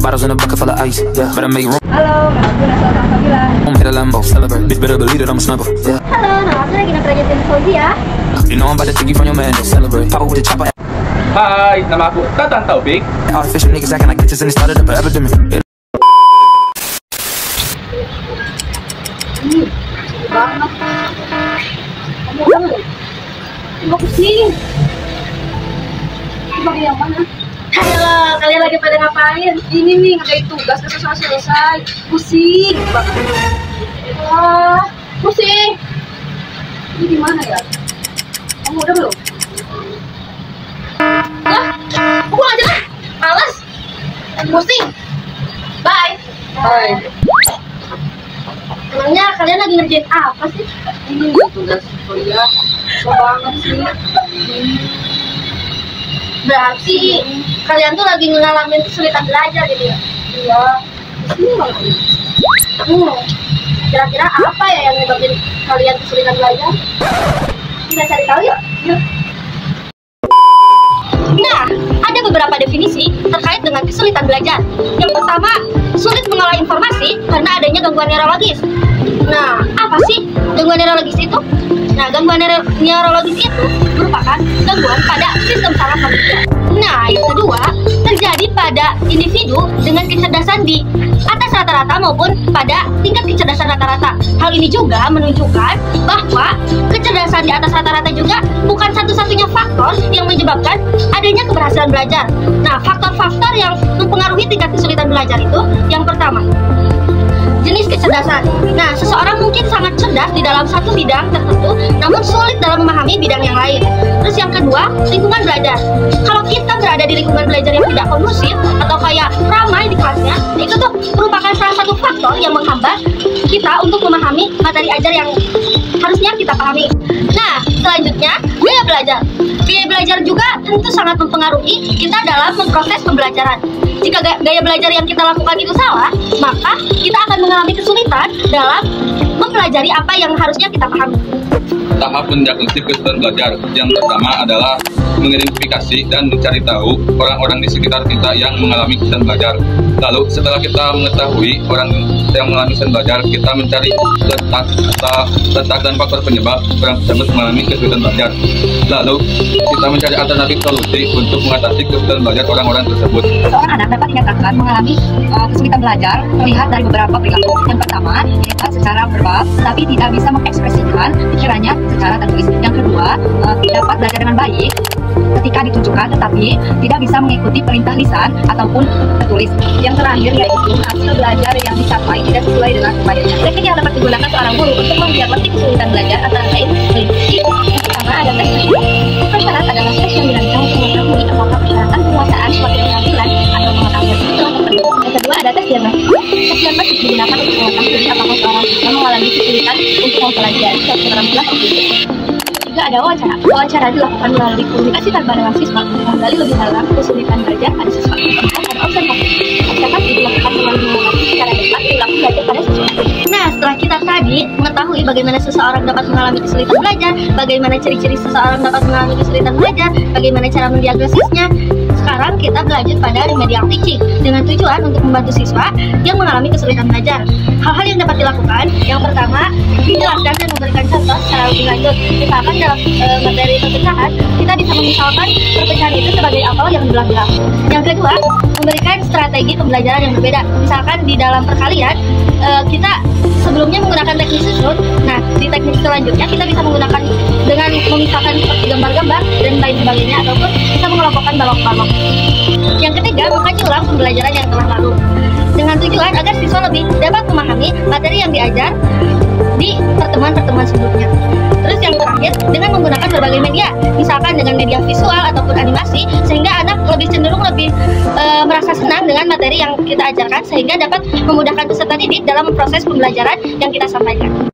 bottles in a bucket full of ice. Yeah, but I make room. Halo, nama aku Nasa Sabila. Hit a Lambo, celebrate. Bitch, better believe that I'm a sniper. Yeah. Halo, nama aku Regina Prajatin Fauzia. You know I'm about to take you from your man. Celebrate. Pop with the chopper. Hai, nama aku Tatan Taufik. Artificial niggas acting like bitches and they started up an epidemic. Yeah. Banget. Kamu udah nggak pusing? Bagi yang mana? Ayolah, kalian lagi pada ngapain? Ini nih ngerjain tugas selesai. Pusing banget. Wah, pusing. Ini gimana ya? Kamu udah belum? Lah, aku aja lah. Males. Pusing. Bye. Bye. Emangnya kalian lagi ngerjain apa sih? Ini tugas kuliah. Banget sih. Berarti kalian tuh lagi ngalamin kesulitan belajar gitu ya? Iya. Kira-kira apa ya yang nyebabin kalian kesulitan belajar? Kita cari tahu yuk. Nah, ada beberapa definisi terkait dengan kesulitan belajar. Yang pertama, sulit mengolah informasi karena adanya gangguan neurologis. Nah, apa sih gangguan neurologis itu? Nah, gangguan neurologis itu merupakan gangguan pada sistem saraf manusia. Nah, yang kedua, terjadi pada individu dengan kecerdasan di atas rata-rata maupun pada tingkat kecerdasan rata-rata. Hal ini juga menunjukkan bahwa kecerdasan di atas rata-rata juga bukan satu-satunya faktor yang menyebabkan adanya keberhasilan belajar. Nah, faktor-faktor yang mempengaruhi tingkat kesulitan belajar itu yang pertama, jenis kecerdasan. Nah, seseorang mungkin sangat cerdas di dalam satu bidang tertentu, namun sulit dalam memahami bidang yang lain. Terus yang kedua, lingkungan belajar. Kalau kita berada di lingkungan belajar yang tidak kondusif atau kayak ramai di kelasnya, itu tuh merupakan salah satu faktor yang menghambat kita untuk memahami materi ajar yang harusnya kita pahami. Nah, selanjutnya, biaya belajar. Biaya belajar juga tentu sangat mempengaruhi kita dalam memproses pembelajaran. Jika gaya belajar yang kita lakukan itu salah, maka kita akan mengalami kesulitan dalam mempelajari apa yang harusnya kita pahami. Tahap mendiagnosis kesulitan belajar. Yang pertama adalah mengidentifikasi dan mencari tahu orang-orang di sekitar kita yang mengalami kesulitan belajar. Lalu setelah kita mengetahui orang yang mengalami kesulitan belajar, kita mencari letak dan faktor penyebab orang tersebut mengalami kesulitan belajar. Lalu kita mencari alternatif solusi untuk mengatasi kesulitan belajar orang-orang tersebut. Seorang anak dapat dinyatakan mengalami kesulitan belajar terlihat dari beberapa perilaku. Yang pertama, dia secara verbal tapi tidak bisa mengekspresikan pikirannya secara tertulis. Yang kedua, dapat belajar dengan baik ketika ditunjukkan tetapi tidak bisa mengikuti perintah lisan ataupun tertulis. Yang terakhir yaitu hasil belajar yang dicapai tidak sesuai dengan upayanya. Teknik yang dapat digunakan seorang guru untuk mendiagnosis kesulitan belajar antara lain meliputi yang pertama ada tes tersebut. Persyarat adalah tes yang dirancang untuk mengetahui apakah persyaratan penguasaan suatu keterampilan atau pengetahuan itu telah terpenuhi. Yang kedua ada tes diagnosis. Tes diagnosis digunakan untuk mengetahui apakah seorang siswa mengalami kesulitan untuk mempelajari suatu keterampilan tersebut. Juga ada wawancara. Wawancara dilakukan melalui komunikasi tanpa dengan siswa untuk menggali lebih dalam kesulitan belajar pada siswa. Kemudian ada observasi. Observasi dilakukan melalui mengamati secara dekat perilaku belajar pada siswa. Nah, setelah kita tadi mengetahui bagaimana seseorang dapat mengalami kesulitan belajar, bagaimana ciri-ciri seseorang dapat mengalami kesulitan belajar, bagaimana cara mendiagnosisnya, sekarang kita berlanjut pada remedial teaching dengan tujuan untuk membantu siswa yang mengalami kesulitan belajar. Hal-hal yang dapat dilakukan, yang pertama, dijelaskan dan memberikan contoh secara lebih lanjut. Misalkan dalam materi perpecahan, kita bisa memisalkan perpecahan itu sebagai apel yang belah-belah. Yang kedua, memberikan strategi pembelajaran yang berbeda. Misalkan di dalam perkalian, kita sebelumnya menggunakan teknik susun. Nah, di teknik selanjutnya kita bisa menggunakan dengan memisahkan seperti gambar-gambar dan lain sebagainya, ataupun bisa mengelompokkan balok-balok. Yang ketiga, mengkaji ulang pembelajaran yang telah lalu dengan tujuan agar siswa lebih dapat memahami materi yang diajar di pertemuan-pertemuan sebelumnya. Terus yang terakhir, dengan menggunakan berbagai media, misalkan dengan media visual ataupun animasi, sehingga anak lebih cenderung lebih merasa senang dengan materi yang kita ajarkan, sehingga dapat memudahkan peserta didik dalam proses pembelajaran yang kita sampaikan.